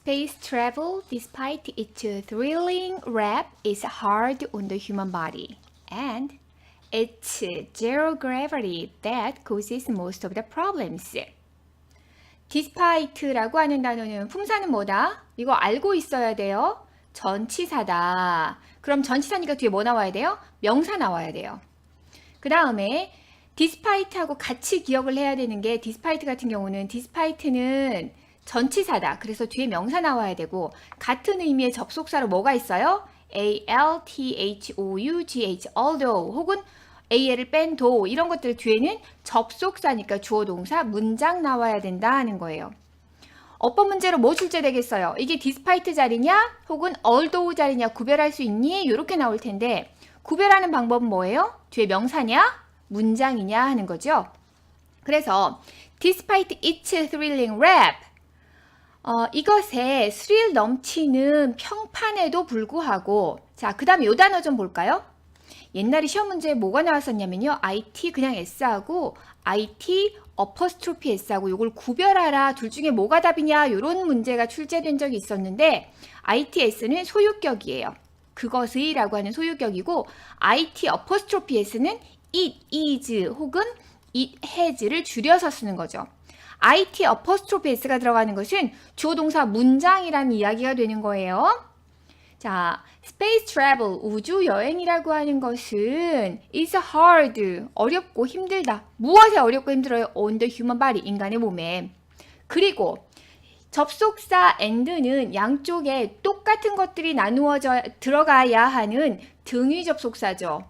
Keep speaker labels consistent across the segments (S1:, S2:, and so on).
S1: Space travel, despite its thrilling wrap, is hard on the human body, and it's zero gravity that causes most of the problems. Despite라고 하는 단어는 품사는 뭐다? 이거 알고 있어야 돼요. 전치사다. 그럼 전치사니까 뒤에 뭐 나와야 돼요? 명사 나와야 돼요. 그 다음에 despite하고 같이 기억을 해야 되는 게 despite 같은 경우는 despite는 전치사다. 그래서 뒤에 명사 나와야 되고 같은 의미의 접속사로 뭐가 있어요? although, although 혹은 al을 뺀 do 이런 것들 뒤에는 접속사니까 주어 동사 문장 나와야 된다 하는 거예요. 어법 문제로 뭐 출제되겠어요? 이게 despite 자리냐 혹은 although 자리냐 구별할 수 있니? 이렇게 나올 텐데 구별하는 방법은 뭐예요? 뒤에 명사냐? 문장이냐 하는 거죠. 그래서 despite its thrilling rap 이것의 스릴 넘치는 평판에도 불구하고 자, 그 다음에 이 단어 좀 볼까요? 옛날에 시험 문제에 뭐가 나왔었냐면요. IT 그냥 S하고 IT 어퍼스트로피 S하고 이걸 구별하라. 둘 중에 뭐가 답이냐 이런 문제가 출제된 적이 있었는데 IT S는 소유격이에요. 그것의 라고 하는 소유격이고 IT 어퍼스트로피 S는 it is 혹은 it has를 줄여서 쓰는 거죠. IT 어퍼스트로피 S가 들어가는 것은 주어 동사 문장이라는 이야기가 되는 거예요. 자, space travel, 우주 여행이라고 하는 것은 is hard, 어렵고 힘들다. 무엇에 어렵고 힘들어요? On the human body, 인간의 몸에. 그리고 접속사 and는 양쪽에 똑같은 것들이 나누어져 들어가야 하는 등위 접속사죠.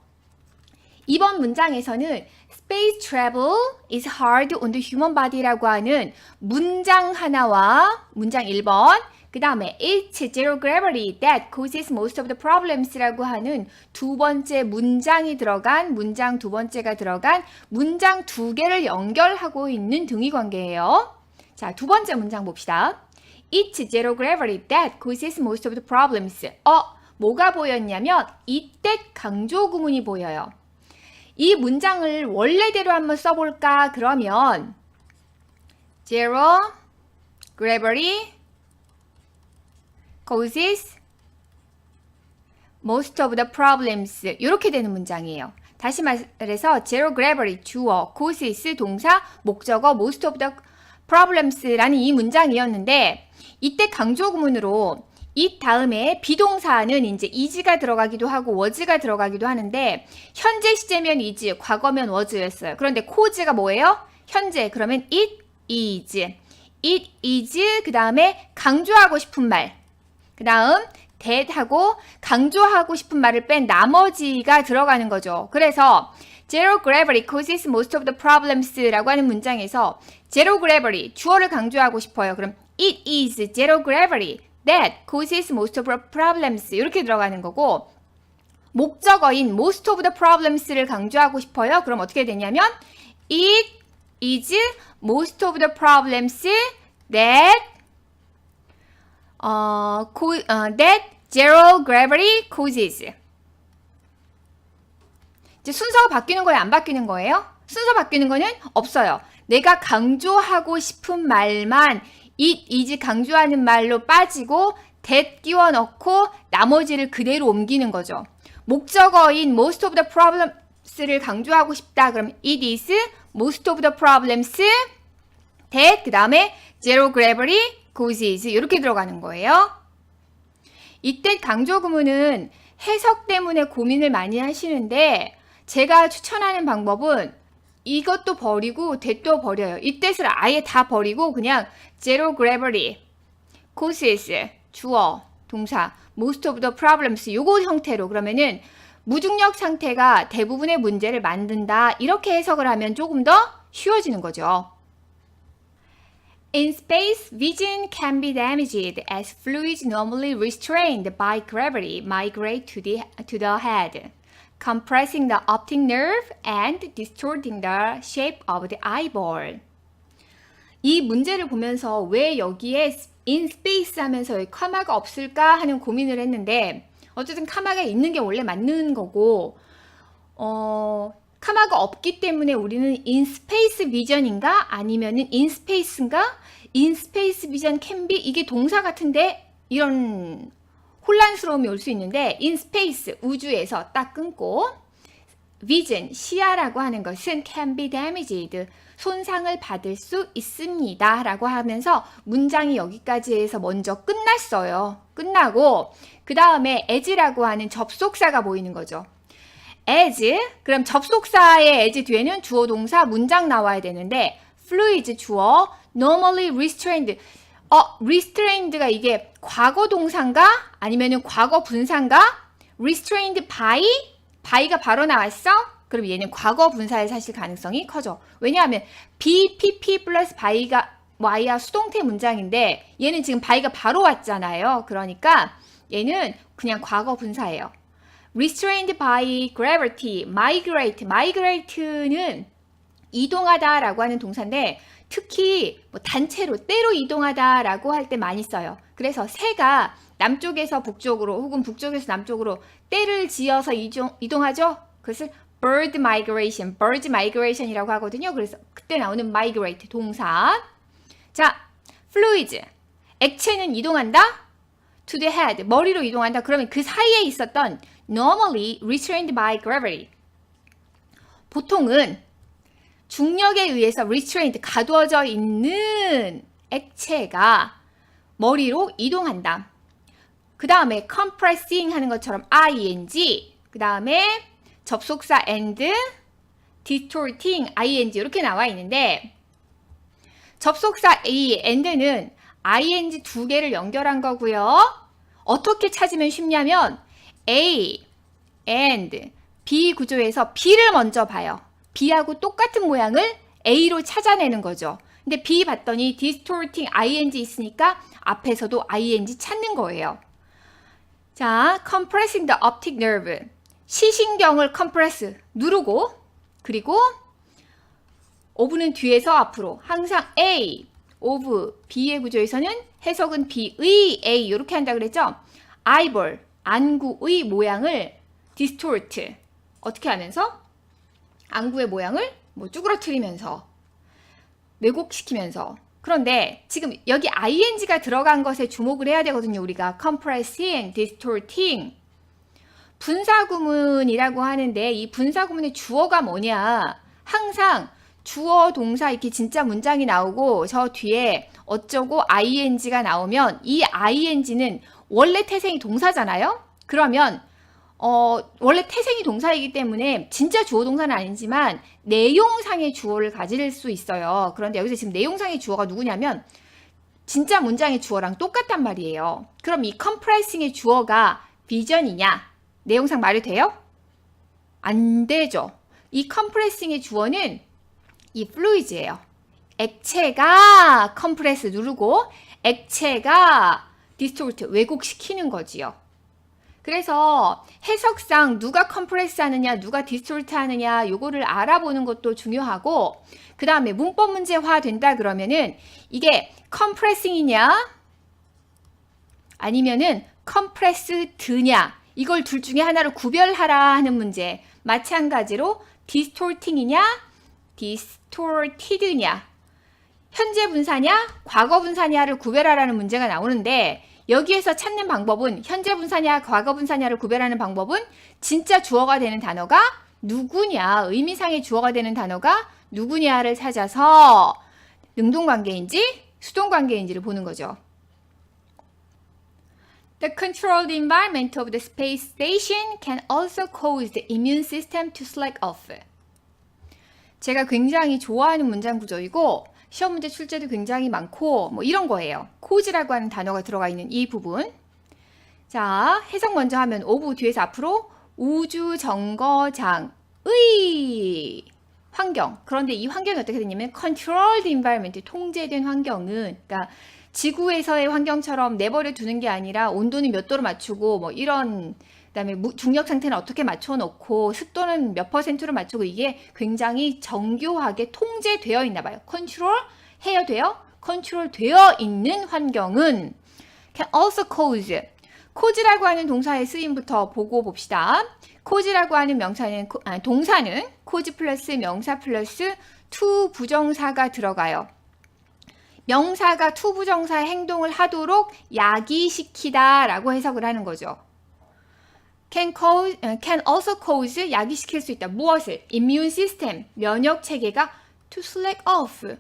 S1: 이번 문장에서는 Space travel is hard on the human body라고 하는 문장 하나와 문장 1번 그 다음에 It's zero gravity that causes most of the problems라고 하는 두 번째 문장이 들어간 문장 두 번째가 들어간 문장 두 개를 연결하고 있는 등위 관계예요. 자, 두 번째 문장 봅시다. It's zero gravity that causes most of the problems. 뭐가 보였냐면 이때 강조 구문이 보여요. 이 문장을 원래대로 한번 써볼까? 그러면 Zero gravity causes most of the problems 이렇게 되는 문장이에요. 다시 말해서 Zero gravity 주어, causes 동사, 목적어, most of the problems라는 이 문장이었는데 이때 강조 구문으로 이 다음에 비동사는 이제 is가 들어가기도 하고 was가 들어가기도 하는데 현재 시제면 is, 과거면 was였어요. 그런데 cause가 뭐예요? 현재. 그러면 it is. it is 그 다음에 강조하고 싶은 말. 그 다음 that하고 강조하고 싶은 말을 뺀 나머지가 들어가는 거죠. 그래서 zero gravity causes most of the problems라고 하는 문장에서 zero gravity 주어를 강조하고 싶어요. 그럼 it is zero gravity that causes most of the problems 이렇게 들어가는 거고 목적어인 most of the problems를 강조하고 싶어요. 그럼 어떻게 되냐면 it is most of the problems that that zero gravity causes. 이제 순서가 바뀌는 거예요? 안 바뀌는 거예요? 순서 바뀌는 거는 없어요. 내가 강조하고 싶은 말만 it is 강조하는 말로 빠지고 that 끼워 넣고 나머지를 그대로 옮기는 거죠. 목적어인 most of the problems를 강조하고 싶다. 그럼 it is most of the problems that 그 다음에 zero gravity causes 이렇게 들어가는 거예요. 이때 강조 구문은 해석 때문에 고민을 많이 하시는데 제가 추천하는 방법은 이것도 버리고 that도 버려요. 이 뜻을 아예 다 버리고 그냥 zero gravity, causes, 주어, 동사, most of the problems 요거 형태로 그러면은 무중력 상태가 대부분의 문제를 만든다. 이렇게 해석을 하면 조금 더 쉬워지는 거죠. In space, vision can be damaged as fluids normally restrained by gravity migrate to the head. compressing the optic nerve and distorting the shape of the eyeball. 이 문제를 보면서 왜 여기에 in space 하면서 카마가 없을까 하는 고민을 했는데 어쨌든 카마가 있는 게 원래 맞는 거고 카마가 없기 때문에 우리는 in space vision인가 아니면은 in space인가 in space vision can be 이게 동사 같은데 이런 혼란스러움이 올 수 있는데 in space 우주에서 딱 끊고 vision 시야라고 하는 것은 can be damaged 손상을 받을 수 있습니다 라고 하면서 문장이 여기까지 해서 먼저 끝났어요. 끝나고 그 다음에 as라고 하는 접속사가 보이는 거죠. as 그럼 접속사의 as 뒤에는 주어 동사 문장 나와야 되는데 fluids 주어 normally restrained restrained가 이게 과거 동사인가 아니면은 과거 분사인가 restrained by가 바로 나왔어? 그럼 얘는 과거 분사일 사실 가능성이 커져. 왜냐하면 be, pp 플러스 by가 y야 수동태 문장인데 얘는 지금 by가 바로 왔잖아요. 그러니까 얘는 그냥 과거 분사예요. restrained by gravity, migrate는 이동하다 라고 하는 동사인데 특히 뭐 단체로 때로 이동하다 라고 할 때 많이 써요. 그래서 새가 남쪽에서 북쪽으로 혹은 북쪽에서 남쪽으로 때를 지어서 이동하죠. 그것을 bird migration이라고 하거든요. 그래서 그때 나오는 migrate 동사. 자, fluids 액체는 이동한다. to the head 머리로 이동한다. 그러면 그 사이에 있었던 normally restrained by gravity 보통은 중력에 의해서 restrained 가두어져 있는 액체가 머리로 이동한다. 그 다음에 compressing 하는 것처럼 ing 그 다음에 접속사 and distorting ing 이렇게 나와 있는데 접속사 이 and는 ing 두 개를 연결한 거고요. 어떻게 찾으면 쉽냐면 A and B 구조에서 B를 먼저 봐요. B하고 똑같은 모양을 A로 찾아내는 거죠. 근데 B 봤더니 distorting ing 있으니까 앞에서도 ing 찾는 거예요. 자, compressing the optic nerve. 시신경을 compress, 누르고 그리고 of는 뒤에서 앞으로 항상 A, of, B의 구조에서는 해석은 B의 A 이렇게 한다 그랬죠? eyeball, 안구의 모양을 distort, 어떻게 하면서? 안구의 모양을 뭐 쭈그러뜨리면서 왜곡시키면서 그런데 지금 여기 ing가 들어간 것에 주목을 해야 되거든요. 우리가 compressing, distorting 분사구문이라고 하는데 이 분사구문의 주어가 뭐냐 항상 주어 동사 이렇게 진짜 문장이 나오고 저 뒤에 어쩌고 ing가 나오면 이 ing는 원래 태생이 동사잖아요. 그러면 원래 태생이 동사이기 때문에 진짜 주어 동사는 아니지만 내용상의 주어를 가질 수 있어요. 그런데 여기서 지금 내용상의 주어가 누구냐면 진짜 문장의 주어랑 똑같단 말이에요. 그럼 이 compressing의 주어가 vision이냐? 내용상 말이 돼요? 안 되죠. 이 compressing의 주어는 이 fluids예요. 액체가 compress 누르고 액체가 distort 왜곡시키는 거지요. 그래서 해석상 누가 컴프레스 하느냐 누가 디스토트 하느냐 요거를 알아보는 것도 중요하고 그 다음에 문법 문제화 된다 그러면은 이게 컴프레싱이냐 아니면은 컴프레스드냐 이걸 둘 중에 하나를 구별하라 하는 문제 마찬가지로 디스토팅이냐 디스토티드냐 현재 분사냐 과거 분사냐를 구별하라는 문제가 나오는데 여기에서 찾는 방법은 현재 분사냐 과거 분사냐를 구별하는 방법은 진짜 주어가 되는 단어가 누구냐 의미상의 주어가 되는 단어가 누구냐를 찾아서 능동관계인지 수동관계인지를 보는 거죠. The controlled environment of the space station can also cause the immune system to slack off. 제가 굉장히 좋아하는 문장 구조이고 시험 문제 출제도 굉장히 많고 뭐 이런 거예요. caus라고 하는 단어가 들어가 있는 이 부분. 자, 해석 먼저 하면 of 뒤에서 앞으로 우주 정거장의 환경. 그런데 이 환경이 어떻게 되냐면 controlled environment, 통제된 환경은 그러니까 지구에서의 환경처럼 내버려 두는 게 아니라 온도는 몇 도로 맞추고 뭐 이런 그다음에 중력 상태는 어떻게 맞춰놓고 습도는 몇 %로 맞추고 이게 굉장히 정교하게 통제되어 있나 봐요. 컨트롤 해야 돼요. 컨트롤 되어 있는 환경은 can also cause라고 하는 동사의 쓰임부터 보고 봅시다. cause라고 하는 동사는 cause 플러스 명사 플러스 to 부정사가 들어가요. 명사가 투부정사의 행동을 하도록 야기시키다 라고 해석을 하는 거죠. can also cause, 야기시킬 수 있다. 무엇을? immune system, 면역체계가 to slack off.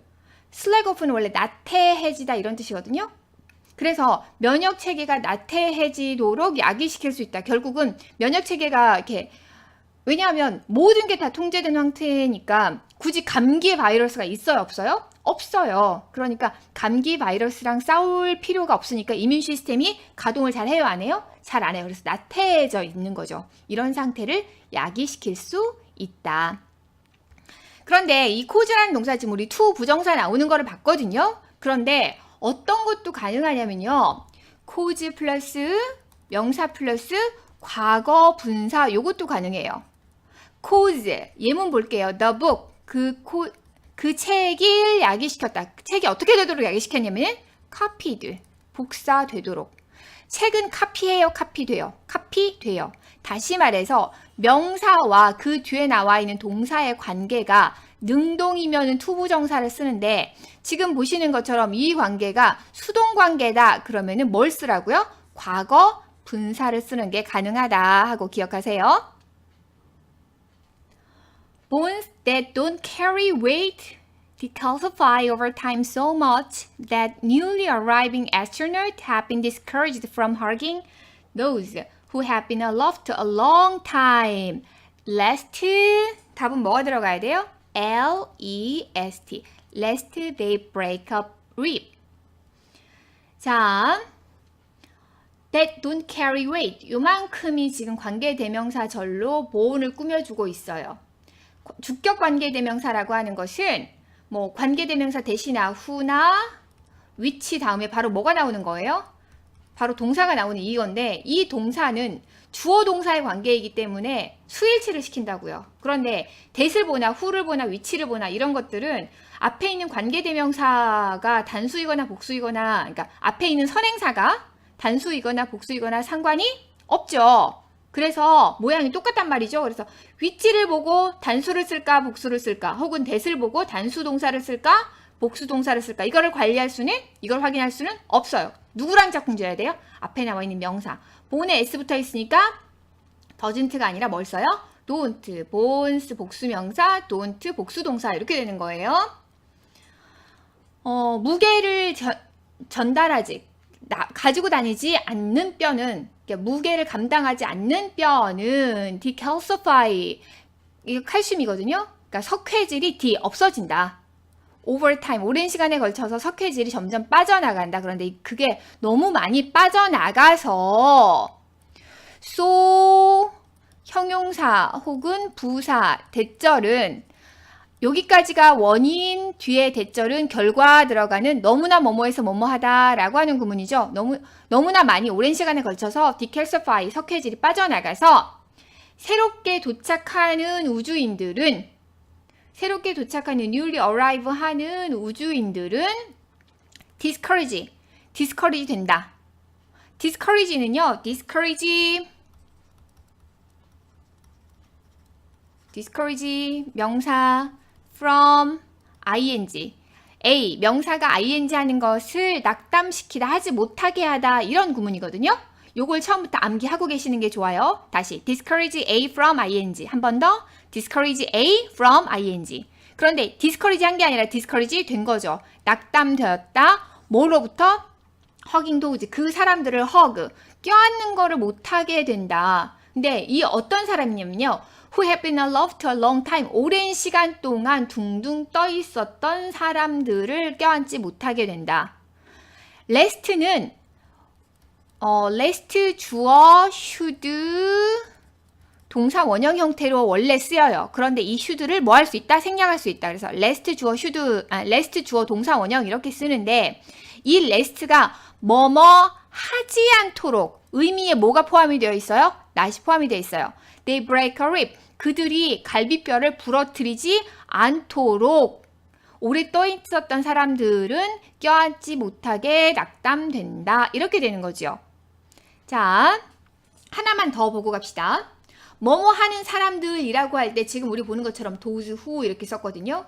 S1: slack off는 원래 나태해지다 이런 뜻이거든요. 그래서 면역체계가 나태해지도록 야기시킬 수 있다. 결국은 면역체계가 이렇게, 왜냐하면 모든 게 다 통제된 상태니까 굳이 감기 바이러스가 있어요? 없어요? 없어요. 그러니까 감기 바이러스랑 싸울 필요가 없으니까 이뮨 시스템이 가동을 잘 해요? 안 해요? 잘 안 해요. 그래서 나태해져 있는 거죠. 이런 상태를 야기시킬 수 있다. 그런데 이 cause라는 동사 지금 우리 to 부정사 나오는 거를 봤거든요. 그런데 어떤 것도 가능하냐면요. cause 플러스 명사 플러스 과거 분사 요것도 가능해요. cause 예문 볼게요. the book 그 책을 야기시켰다. 책이 어떻게 되도록 야기시켰냐면 copied 복사되도록. 책은 카피해요, 카피돼요. 카피돼요. 다시 말해서 명사와 그 뒤에 나와 있는 동사의 관계가 능동이면 투부정사를 쓰는데 지금 보시는 것처럼 이 관계가 수동관계다. 그러면은 뭘 쓰라고요? 과거 분사를 쓰는 게 가능하다 하고 기억하세요. Bones that don't carry weight decalcify over time so much that newly arriving astronauts have been discouraged from hugging those who have been aloft a long time. Lest, 답은 뭐가 들어가야 돼요? L-E-S-T. Lest they break up rib. 자, that don't carry weight. 요만큼이 지금 관계대명사절로 보온을 꾸며주고 있어요. 주격 관계대명사라고 하는 것은 뭐 관계대명사 대시나 후나 위치 다음에 바로 뭐가 나오는 거예요? 바로 동사가 나오는 이건데 이 동사는 주어 동사의 관계이기 때문에 수일치를 시킨다고요. 그런데 that을 보나 후를 보나 위치를 보나 이런 것들은 앞에 있는 관계대명사가 단수이거나 복수이거나 그러니까 앞에 있는 선행사가 단수이거나 복수이거나 상관이 없죠. 그래서 모양이 똑같단 말이죠. 그래서 위치를 보고 단수를 쓸까 복수를 쓸까 혹은 that을 보고 단수 동사를 쓸까 복수 동사를 쓸까 이걸 확인할 수는 없어요. 누구랑 짝꿍져야 돼요? 앞에 나와 있는 명사. 본에 s 붙어 있으니까 doesn't가 아니라 뭘 써요? don't, bones 복수명사, don't 복수 동사 이렇게 되는 거예요. 무게를 전달하지 가지고 다니지 않는 뼈는 무게를 감당하지 않는 뼈는 decalcify 이거 칼슘이거든요. 그러니까 석회질이 없어진다. over time 오랜 시간에 걸쳐서 석회질이 점점 빠져나간다. 그런데 그게 너무 많이 빠져나가서 so 형용사 혹은 부사 대절은 여기까지가 원인, 뒤에 대절은 결과 들어가는 너무나 뭐뭐해서 뭐뭐하다 라고 하는 구문이죠. 너무나 많이 오랜 시간에 걸쳐서 decalcify, 석회질이 빠져나가서 새롭게 도착하는 newly arrive 하는 우주인들은 discourage 된다. discourage는요, discourage 명사 from ing A 명사가 ing 하는 것을 낙담시키다 하지 못하게 하다 이런 구문이거든요. 요걸 처음부터 암기하고 계시는 게 좋아요. 다시 discourage A from ing 한 번 더 discourage A from ing 그런데 discourage 한 게 아니라 discourage 된 거죠. 낙담되었다. 뭐로부터? hugging those 그 사람들을 껴안는 거를 못하게 된다. 근데 이 어떤 사람이냐면요. who have been aloft a long time 오랜 시간 동안 둥둥 떠 있었던 사람들을 껴안지 못하게 된다. rest는 rest 주어 should 동사 원형 형태로 원래 쓰여요. 그런데 이 should를 뭐 할 수 있다? 생략할 수 있다. 그래서 rest 주어 동사 원형 이렇게 쓰는데 이 rest가 뭐뭐 하지 않도록 의미에 뭐가 포함이 되어 있어요? not이 포함이 되어 있어요. They break a rib. 그들이 갈비뼈를 부러뜨리지 않도록 오래 떠 있었던 사람들은 껴안지 못하게 낙담된다. 이렇게 되는 거죠. 자, 하나만 더 보고 갑시다. 뭐뭐 하는 사람들이라고 할 때 지금 우리 보는 것처럼 those who 이렇게 썼거든요.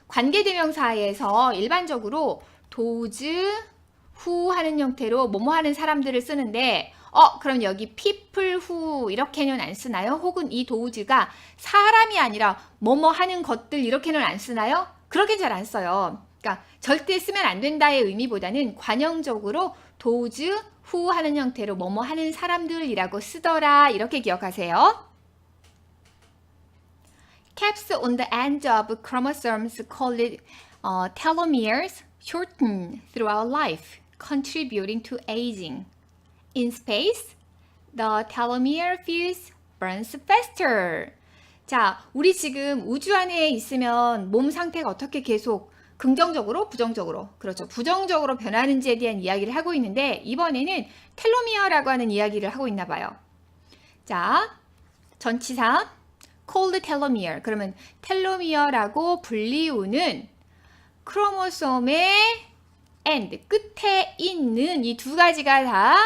S1: 관계대명사에서 일반적으로 those who 하는 형태로 뭐뭐 하는 사람들을 쓰는데 그럼 여기 people who 이렇게는 안 쓰나요? 혹은 이 dose가 사람이 아니라 뭐뭐 하는 것들 이렇게는 안 쓰나요? 그렇게 잘 안 써요. 그러니까 절대 쓰면 안 된다의 의미보다는 관형적으로 those who 하는 형태로 뭐뭐 하는 사람들이라고 쓰더라. 이렇게 기억하세요. Caps on the end of chromosomes called telomeres shorten throughout life, contributing to aging. In space, the telomere fuse burns faster. 자, 우리 지금 우주 안에 있으면 몸 상태가 어떻게 계속 긍정적으로, 부정적으로, 그렇죠. 부정적으로 변하는지에 대한 이야기를 하고 있는데 이번에는 텔로미어라고 하는 이야기를 하고 있나 봐요. 자, 전치사 cold telomere. 그러면 텔로미어라고 불리우는 크로모솜의 end, 끝에 있는 이 두 가지가 다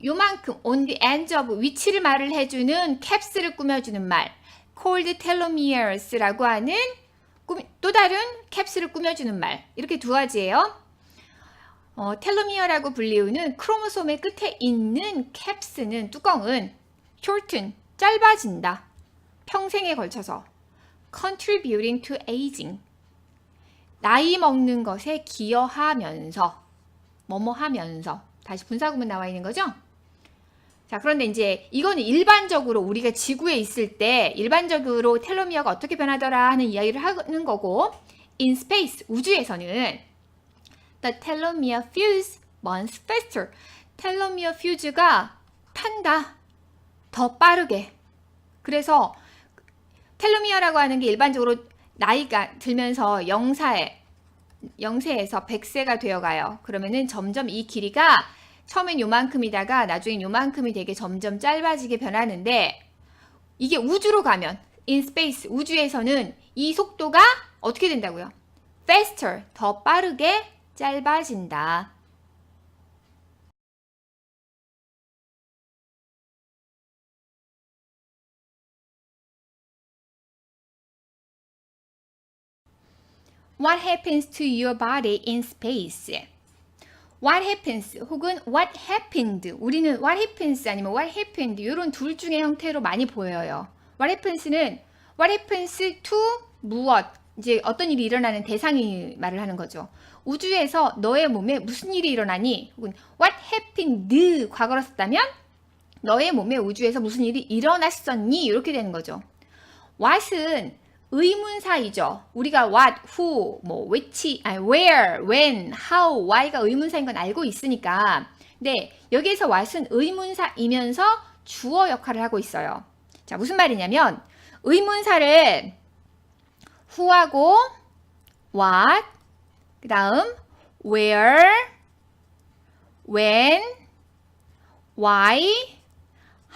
S1: 요만큼 on the end of 위치를 말을 해주는 caps를 꾸며주는 말 cold telomeres라고 하는 또 다른 caps를 꾸며주는 말 이렇게 두 가지예요. 텔로미어라고 불리우는 크로모솜의 끝에 있는 caps는 뚜껑은 shorten 짧아진다. 평생에 걸쳐서 contributing to aging 나이 먹는 것에 기여하면서 뭐뭐 하면서 다시 분사구문 나와 있는 거죠? 자, 그런데 이제 이거는 일반적으로 우리가 지구에 있을 때 일반적으로 텔로미어가 어떻게 변하더라 하는 이야기를 하는 거고 in space, 우주에서는 the telomere fuse burns faster. 텔로미어 퓨즈가 탄다. 더 빠르게. 그래서 텔로미어라고 하는 게 일반적으로 나이가 들면서 0세에서 100세가 되어가요. 그러면은 점점 이 길이가 처음엔 요만큼이다가 나중엔 요만큼이 되게 점점 짧아지게 변하는데 이게 우주로 가면 in space, 우주에서는 이 속도가 어떻게 된다고요? faster, 더 빠르게 짧아진다. What happens to your body in space? What happens 혹은 what happened 우리는 what happens 아니면 what happened 이런 둘 중의 형태로 많이 보여요. What happens는 what happens to 무엇 이제 어떤 일이 일어나는 대상이 말을 하는 거죠. 우주에서 너의 몸에 무슨 일이 일어나니 혹은 what happened 과거로 썼다면 너의 몸에 우주에서 무슨 일이 일어났었니 이렇게 되는 거죠. what은 의문사이죠. 우리가 what, who, 뭐 which, where, when, how, why가 의문사인 건 알고 있으니까. 근데 여기에서 what은 의문사이면서 주어 역할을 하고 있어요. 자, 무슨 말이냐면 의문사를 who하고 what, 그 다음 where, when, why,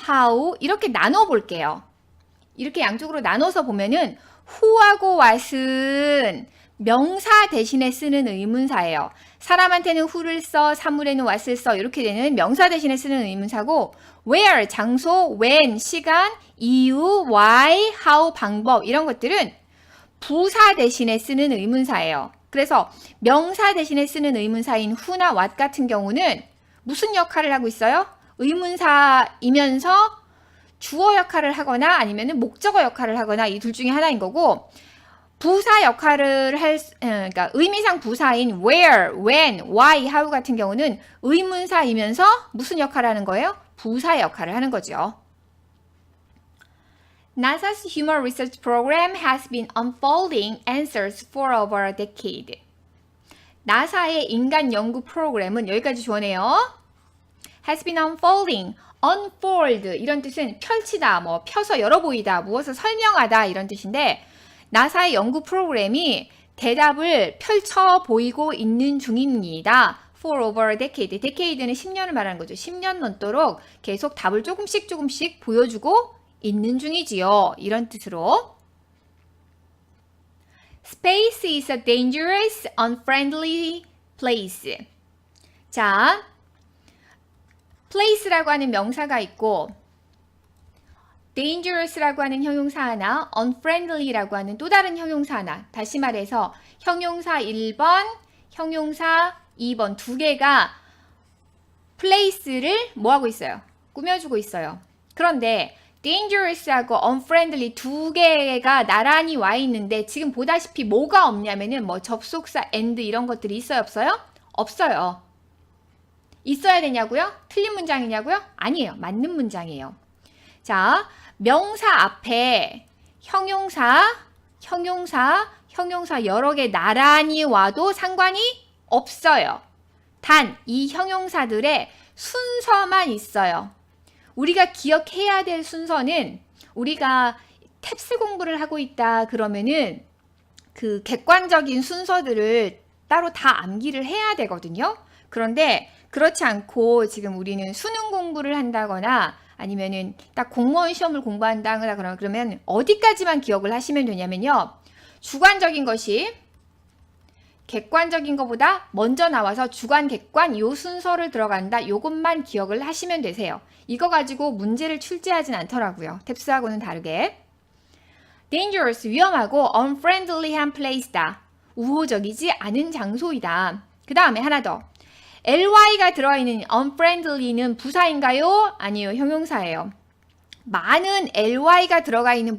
S1: how 이렇게 나눠 볼게요. 이렇게 양쪽으로 나눠서 보면은 who하고 what은 명사 대신에 쓰는 의문사예요. 사람한테는 who를 써, 사물에는 what을 써 이렇게 되는 명사 대신에 쓰는 의문사고 where, 장소, when, 시간, 이유, why, how, 방법 이런 것들은 부사 대신에 쓰는 의문사예요. 그래서 명사 대신에 쓰는 의문사인 who나 what 같은 경우는 무슨 역할을 하고 있어요? 의문사이면서 주어 역할을 하거나 아니면 목적어 역할을 하거나 이 둘 중에 하나인 거고 부사 역할을 그러니까 의미상 부사인 where, when, why, how 같은 경우는 의문사이면서 무슨 역할을 하는 거예요? 부사 역할을 하는 거죠. NASA's Human Research Program has been unfolding answers for over a decade. 나사의 인간 연구 프로그램은 여기까지 좋네요. has been unfolding, unfold 이런 뜻은 펼치다, 뭐 펴서 열어 보이다, 무엇을 설명하다 이런 뜻인데 나사의 연구 프로그램이 대답을 펼쳐 보이고 있는 중입니다. For over a decade. decade는 10년을 말하는 거죠. 10년 넘도록 계속 답을 조금씩 보여주고 있는 중이지요. 이런 뜻으로. Space is a dangerous, unfriendly place. 자, place라고 하는 명사가 있고 dangerous라고 하는 형용사 하나, unfriendly라고 하는 또 다른 형용사 하나. 다시 말해서 형용사 1번, 형용사 2번 두 개가 place를 뭐하고 있어요? 꾸며주고 있어요. 그런데 dangerous하고 unfriendly 두 개가 나란히 와 있는데 지금 보다시피 뭐가 없냐면은 뭐 접속사 and 이런 것들이 있어요, 없어요? 없어요. 있어야 되냐고요? 틀린 문장이냐고요? 아니에요. 맞는 문장이에요. 자, 명사 앞에 형용사 여러 개 나란히 와도 상관이 없어요. 단 이 형용사들의 순서만 있어요. 우리가 기억해야 될 순서는 우리가 탭스 공부를 하고 있다 그러면은 그 객관적인 순서들을 따로 다 암기를 해야 되거든요. 그런데 그렇지 않고 지금 우리는 수능 공부를 한다거나 아니면은 딱 공무원 시험을 공부한다거나 그러면 어디까지만 기억을 하시면 되냐면요. 주관적인 것이 객관적인 것보다 먼저 나와서 주관, 객관 요 순서를 들어간다. 요것만 기억을 하시면 되세요. 이거 가지고 문제를 출제하진 않더라고요. 탭스하고는 다르게. dangerous, 위험하고 unfriendly한 place다. 우호적이지 않은 장소이다. 그 다음에 하나 더. ly가 들어있는 unfriendly는 부사인가요? 아니요, 형용사예요. 많은 ly가 들어가 있는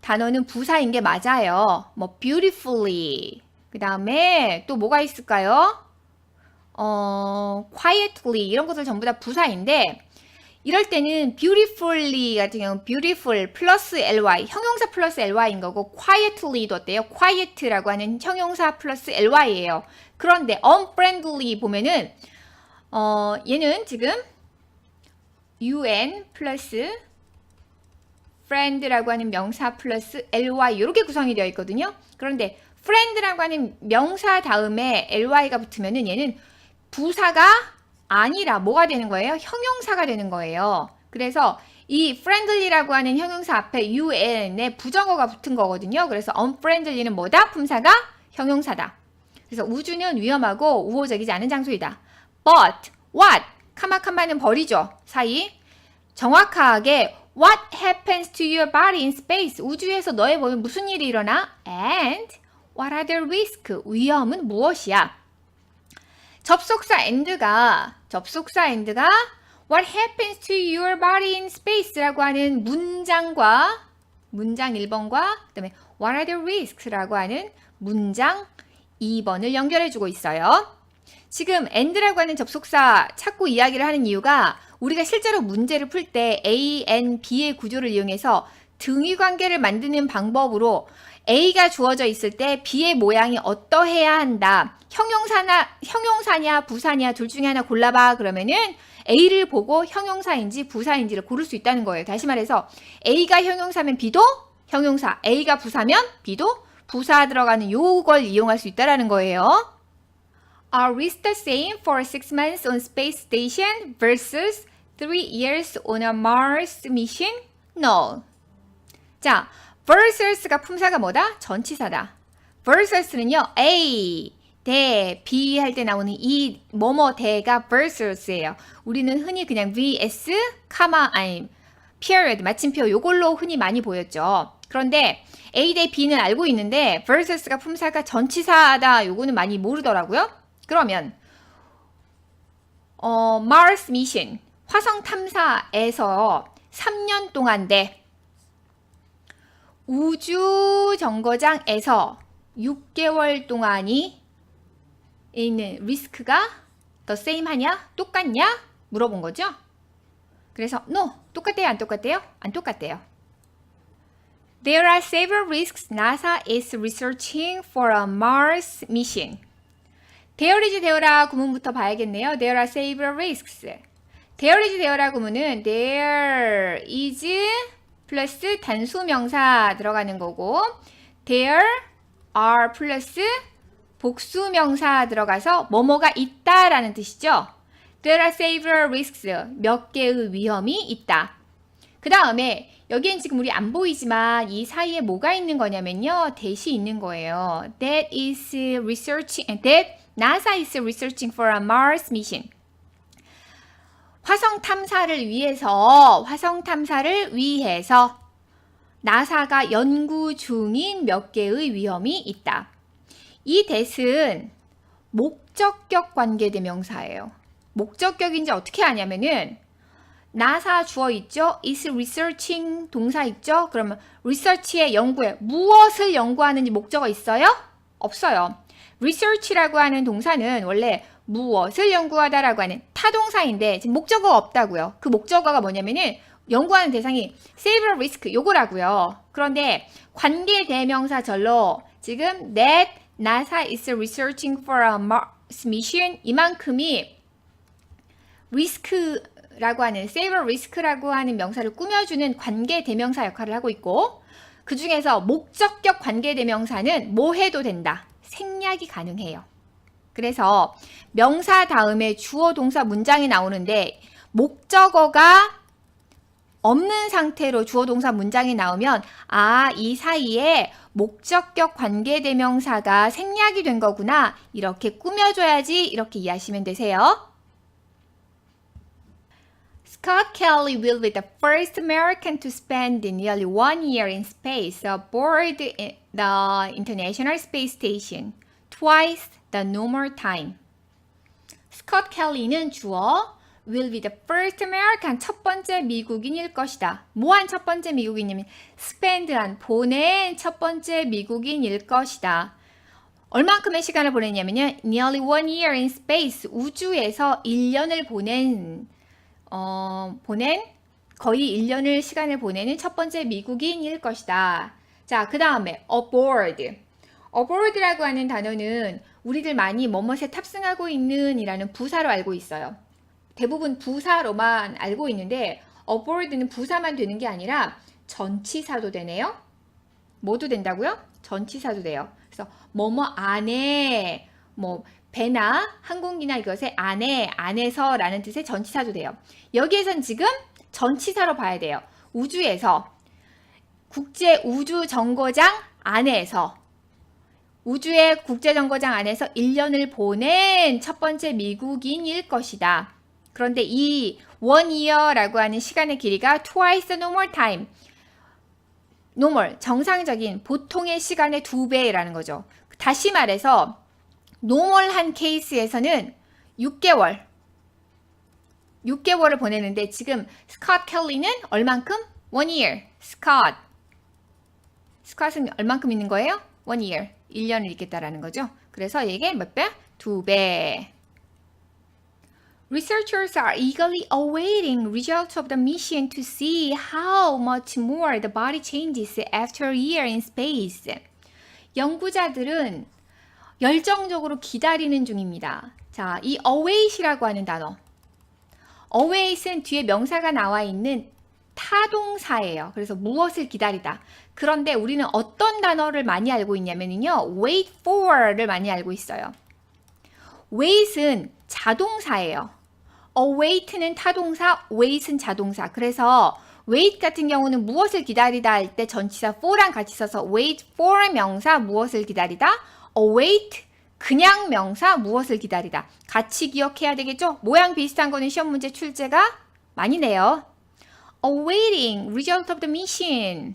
S1: 단어는 부사인 게 맞아요. 뭐 beautifully, 그 다음에 또 뭐가 있을까요? quietly 이런 것들 전부 다 부사인데 이럴 때는 beautifully 같은 경우는 beautiful 플러스 ly, 형용사 플러스 ly인 거고 quietly도 어때요? quiet라고 하는 형용사 플러스 ly예요. 그런데 unfriendly 보면은 얘는 지금 un 플러스 friend라고 하는 명사 플러스 ly 이렇게 구성이 되어 있거든요. 그런데 friend라고 하는 명사 다음에 ly가 붙으면은 얘는 부사가 아니라 뭐가 되는 거예요? 형용사가 되는 거예요. 그래서 이 friendly라고 하는 형용사 앞에 un에 부정어가 붙은 거거든요. 그래서 unfriendly는 뭐다? 품사가 형용사다. 그래서 우주는 위험하고 우호적이지 않은 장소이다. But what? 카마는 버리죠. 사이. 정확하게 what happens to your body in space? 우주에서 너의 몸에 무슨 일이 일어나? And what are the risks? 위험은 무엇이야? 접속사 and가 what happens to your body in space라고 하는 문장 1번과 그다음에 what are the risks라고 하는 문장 2번을 연결해주고 있어요. 지금 and라고 하는 접속사 찾고 이야기를 하는 이유가 우리가 실제로 문제를 풀 때 A, N, B의 구조를 이용해서 등위 관계를 만드는 방법으로 A가 주어져 있을 때 B의 모양이 어떠해야 한다. 형용사냐 부사냐 둘 중에 하나 골라봐. 그러면은 A를 보고 형용사인지 부사인지를 고를 수 있다는 거예요. 다시 말해서 A가 형용사면 B도 형용사, A가 부사면 B도 부사 들어가는 요걸 이용할 수 있다는 거예요. Are risks the same for 6 months on space station versus 3 years on a Mars mission? No. 자, versus가 품사가 뭐다? 전치사다. versus는요, A, 대, B 할 때 나오는 이 뭐뭐 대가 versus예요. 우리는 흔히 그냥 vs, period, 마침표 요걸로 흔히 많이 보였죠. 그런데 A 대 B는 알고 있는데 versus가 품사가 전치사다. 요거는 많이 모르더라고요. 그러면 Mars mission, 화성 탐사에서 3년 동안 돼. 우주 정거장에서 6개월 동안이 있는 리스크가 the same 하냐? 똑같냐? 물어본 거죠? 그래서 no, 똑같대요? 안 똑같대요? 안 똑같대요. There are several risks NASA is researching for a Mars mission. There is there라 구문부터 봐야겠네요. There are several risks. There is there라 구문은 there is 플러스 단수명사 들어가는 거고 there are 플러스 복수명사 들어가서 뭐뭐가 있다라는 뜻이죠. There are several risks. 몇 개의 위험이 있다. 그 다음에 여기엔 지금 우리 안 보이지만 이 사이에 뭐가 있는 거냐면요. that이 있는 거예요. That NASA is researching for a Mars mission. 화성 탐사를 위해서 나사가 연구 중인 몇 개의 위험이 있다. 이 that은 목적격 관계대명사예요. 목적격인지 어떻게 아냐면은 나사 주어 있죠? is researching 동사 있죠? 그러면 research의 연구에 무엇을 연구하는지 목적어 있어요? 없어요. research라고 하는 동사는 원래 무엇을 연구하다라고 하는 타동사인데 지금 목적어가 없다고요. 그 목적어가 뭐냐면은 연구하는 대상이 save a risk 요거라고요. 그런데 관계대명사절로 지금 that NASA is researching for a Mars mission 이만큼이 리스크라고 하는 save a risk라고 하는 명사를 꾸며주는 관계대명사 역할을 하고 있고 그 중에서 목적격 관계대명사는 뭐 해도 된다. 생략이 가능해요. 그래서 명사 다음에 주어 동사 문장이 나오는데 목적어가 없는 상태로 주어 동사 문장이 나오면 이 사이에 목적격 관계대명사가 생략이 된 거구나. 이렇게 꾸며줘야지 이렇게 이해하시면 되세요. Scott Kelly will be the first American to spend nearly 1 year in space aboard the International Space Station, twice the normal time. Scott Kelly는 주어 will be the first American 첫 번째 미국인일 것이다. 뭐한 첫 번째 미국인이면 spend한 보낸 첫 번째 미국인일 것이다. 얼만큼의 시간을 보냈냐면요. Nearly 1 year in space 우주에서 1년을 보낸 거의 1년을 시간을 보내는 첫 번째 미국인일 것이다. 자, 그 다음에 aboard. aboard라고 하는 단어는 우리들 많이 뭐뭇에 탑승하고 있는 이라는 부사로 알고 있어요. 대부분 부사로만 알고 있는데 aboard는 부사만 되는 게 아니라 전치사도 되네요. 뭐도 된다고요? 전치사도 돼요. 그래서 뭐뭐 안에 뭐 배나 항공기나 이것의 안에서 라는 뜻의 전치사도 돼요. 여기에선 지금 전치사로 봐야 돼요. 우주에서 국제우주정거장 안에서 우주의 국제정거장 안에서 1년을 보낸 첫 번째 미국인일 것이다. 그런데 이 1 year라고 하는 시간의 길이가 twice the normal time. normal, 정상적인 보통의 시간의 2배라는 거죠. 다시 말해서 노멀한 케이스에서는 6개월을 보내는데 지금 스콧 켈리는 얼만큼? 1 year. 스콧은 얼만큼 있는 거예요? 1 year. 1년을 있겠다라는 거죠. 그래서 이게 몇 배? 2배. Researchers are eagerly awaiting results of the mission to see how much more the body changes after a year in space. 연구자들은 열정적으로 기다리는 중입니다. 자, 이 await이라고 하는 단어. await은 뒤에 명사가 나와 있는 타동사예요. 그래서 무엇을 기다리다. 그런데 우리는 어떤 단어를 많이 알고 있냐면요. wait for를 많이 알고 있어요. wait은 자동사예요. await는 타동사, wait은 자동사. 그래서 wait 같은 경우는 무엇을 기다리다 할 때 전치사 for랑 같이 써서 wait for 명사 무엇을 기다리다, await 그냥 명사 무엇을 기다리다. 같이 기억해야 되겠죠? 모양 비슷한 거는 시험 문제 출제가 많이 내요. awaiting result of the mission.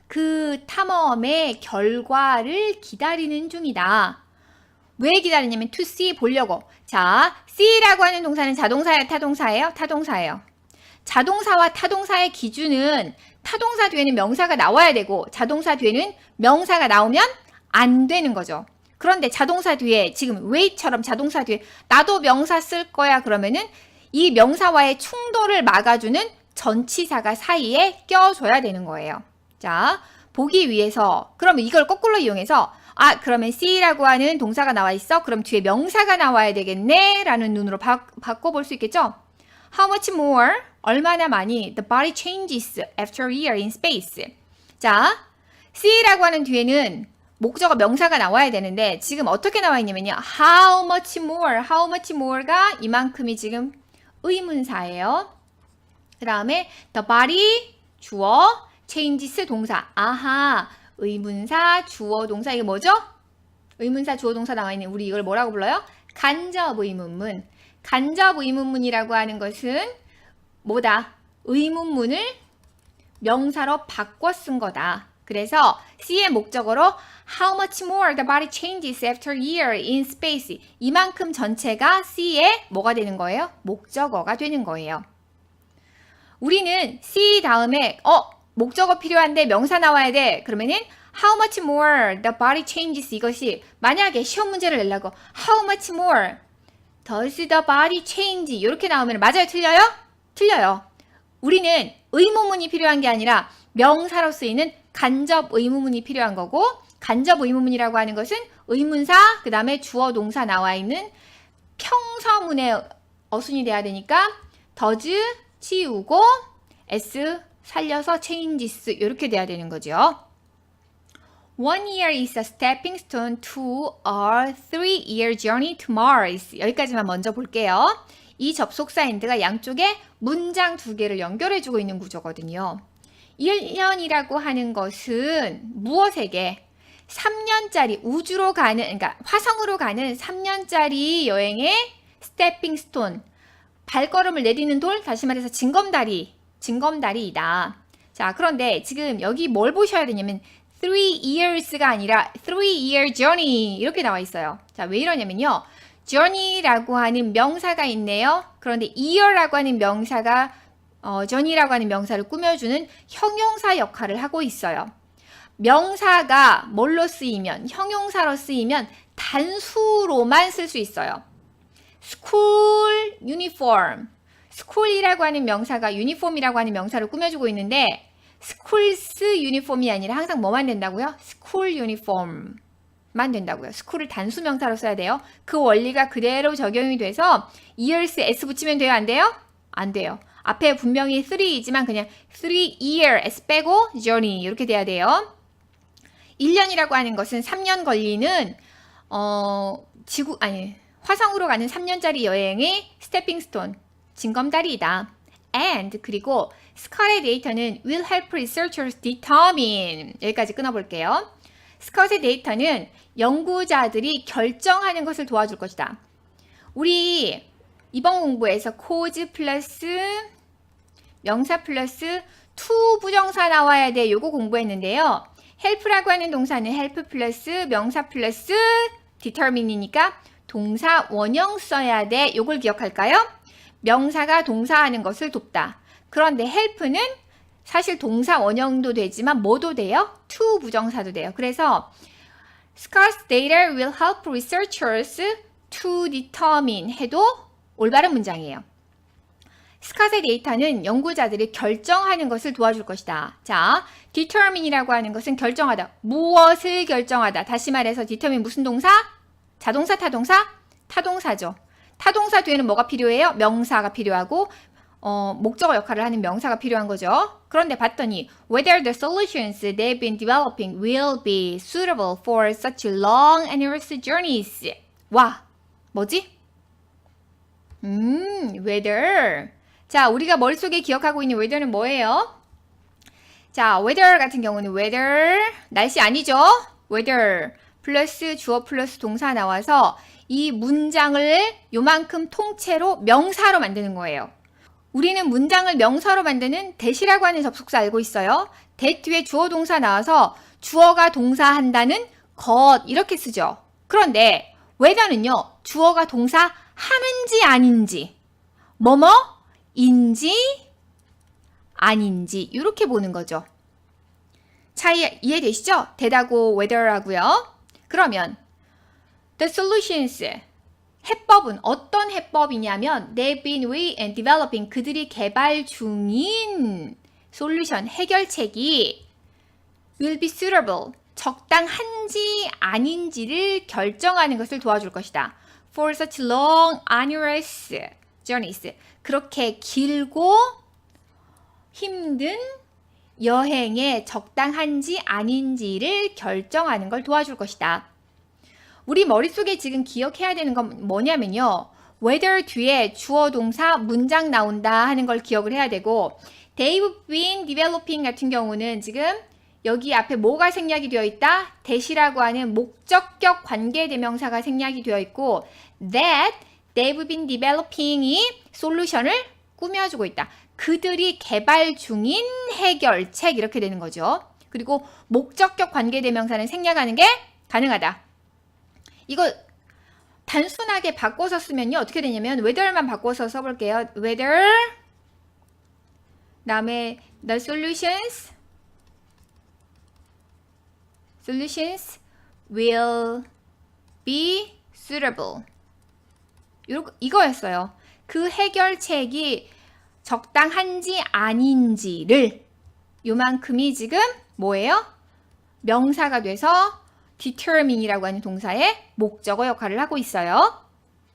S1: 그 탐험의 결과를 기다리는 중이다. 왜 기다리냐면 to see 보려고. 자, see라고 하는 동사는 자동사예요, 타동사예요? 타동사예요. 자동사와 타동사의 기준은 타동사 뒤에는 명사가 나와야 되고 자동사 뒤에는 명사가 나오면 안 되는 거죠. 그런데 자동사 뒤에 지금 wait처럼 자동사 뒤에 나도 명사 쓸 거야 그러면은 이 명사와의 충돌을 막아주는 전치사가 사이에 껴줘야 되는 거예요. 자, 보기 위해서 그러면 이걸 거꾸로 이용해서 그러면 see라고 하는 동사가 나와 있어? 그럼 뒤에 명사가 나와야 되겠네? 라는 눈으로 바꿔볼 수 있겠죠? How much more? 얼마나 많이 the body changes after a year in space. 자, see라고 하는 뒤에는 목적어 명사가 나와야 되는데 지금 어떻게 나와 있냐면요. How much more가 이만큼이 지금 의문사예요. 그 다음에 the body 주어, changes 동사. 의문사, 주어, 동사. 이게 뭐죠? 의문사, 주어, 동사 나와 있는 우리 이걸 뭐라고 불러요? 간접 의문문. 간접 의문문이라고 하는 것은 뭐다? 의문문을 명사로 바꿔 쓴 거다. 그래서 C의 목적어로 How much more the body changes after a year in space. 이만큼 전체가 C의 뭐가 되는 거예요? 목적어가 되는 거예요. 우리는 C 다음에 목적어 필요한데 명사 나와야 돼. 그러면은 How much more the body changes 이것이 만약에 시험 문제를 내려고 How much more does the body change 이렇게 나오면 맞아요? 틀려요? 틀려요. 우리는 의문문이 필요한 게 아니라 명사로 쓰이는 간접 의문문이 필요한 거고 간접 의문문이라고 하는 것은 의문사 그 다음에 주어 동사 나와 있는 평서문의 어순이 돼야 되니까 does 치우고 s 살려서 changes 이렇게 돼야 되는 거죠. One year is a stepping stone to a 3-year journey to Mars. 여기까지만 먼저 볼게요. 이 접속사 end가 양쪽에 문장 두 개를 연결해주고 있는 구조거든요. 1년이라고 하는 것은 무엇에게? 3년짜리 우주로 가는, 그러니까 화성으로 가는 3년짜리 여행의 스태핑 스톤, 발걸음을 내디는 돌, 다시 말해서 징검다리이다. 자, 그런데 지금 여기 뭘 보셔야 되냐면 3 years가 아니라 3-year journey 이렇게 나와 있어요. 자, 왜 이러냐면요. journey라고 하는 명사가 있네요. 그런데 year라고 하는 명사가 journey라고 하는 명사를 꾸며주는 형용사 역할을 하고 있어요. 명사가 뭘로 쓰이면, 형용사로 쓰이면 단수로만 쓸 수 있어요. school uniform. school이라고 하는 명사가 uniform이라고 하는 명사를 꾸며주고 있는데 schools uniform이 아니라 항상 뭐만 된다고요? school uniform만 된다고요. school을 단수 명사로 써야 돼요. 그 원리가 그대로 적용이 돼서 years s 붙이면 돼요? 안 돼요? 안 돼요. 앞에 분명히 3이지만 그냥 3-year s 빼고 journey 이렇게 돼야 돼요. 1년이라고 하는 것은 3년 걸리는 화성으로 가는 3년짜리 여행의 스태핑 스톤, 징검다리이다. And 그리고 스카렛 데이터는 will help researchers determine 여기까지 끊어볼게요. 스카렛 데이터는 연구자들이 결정하는 것을 도와줄 것이다. 우리 이번 공부에서 cause 플러스 명사 플러스 to 부정사 나와야 돼. 요거 공부했는데요. help라고 하는 동사는 help 플러스 명사 플러스 determine이니까 동사 원형 써야 돼. 요걸 기억할까요? 명사가 동사하는 것을 돕다. 그런데 help는 사실 동사 원형도 되지만 뭐도 돼요? to 부정사도 돼요. 그래서 scarce data will help researchers to determine 해도 올바른 문장이에요. 스카세 데이터는 연구자들이 결정하는 것을 도와줄 것이다. 자, determine이라고 하는 것은 결정하다. 무엇을 결정하다. 다시 말해서 determine 무슨 동사? 자동사, 타동사? 타동사죠. 타동사 뒤에는 뭐가 필요해요? 명사가 필요하고 목적어 역할을 하는 명사가 필요한 거죠. 그런데 봤더니 whether the solutions they've been developing will be suitable for such long and arduous journeys. 와, 뭐지? weather. 자, 우리가 머릿속에 기억하고 있는 weather는 뭐예요? 자, weather 같은 경우는 weather, 날씨 아니죠? weather 플러스 주어 플러스 동사 나와서 이 문장을 요만큼 통째로 명사로 만드는 거예요. 우리는 문장을 명사로 만드는 that이라고 하는 접속사 알고 있어요? that 뒤에 주어 동사 나와서 주어가 동사한다는 것 이렇게 쓰죠. 그런데 weather는요. 주어가 동사 하는지 아닌지 뭐뭐인지 아닌지 이렇게 보는 거죠. 차이 이해되시죠? that하고 weather하고요. 그러면 the solutions 해법은 어떤 해법이냐면 they've been and developing 그들이 개발 중인 솔루션 해결책이 will be suitable 적당한지 아닌지를 결정하는 것을 도와줄 것이다. For such long, arduous journeys. 그렇게 길고 힘든 여행에 적당한지 아닌지를 결정하는 걸 도와줄 것이다. 우리 머릿속에 지금 기억해야 되는 건 뭐냐면요. whether 뒤에 주어 동사 문장 나온다 하는 걸 기억을 해야 되고 they've been developing 같은 경우는 지금 여기 앞에 뭐가 생략이 되어 있다? that이라고 하는 목적격 관계대명사가 생략이 되어 있고 that They've been developing이 솔루션을 꾸며주고 있다. 그들이 개발 중인 해결책 이렇게 되는 거죠. 그리고 목적격 관계대명사는 생략하는 게 가능하다. 이거 단순하게 바꿔서 쓰면요. 어떻게 되냐면 whether만 바꿔서 써볼게요. whether 다음에 the solutions will be suitable. 이거였어요. 그 해결책이 적당한지 아닌지를 요만큼이 지금 뭐예요? 명사가 돼서 determine이라고 하는 동사의 목적어 역할을 하고 있어요.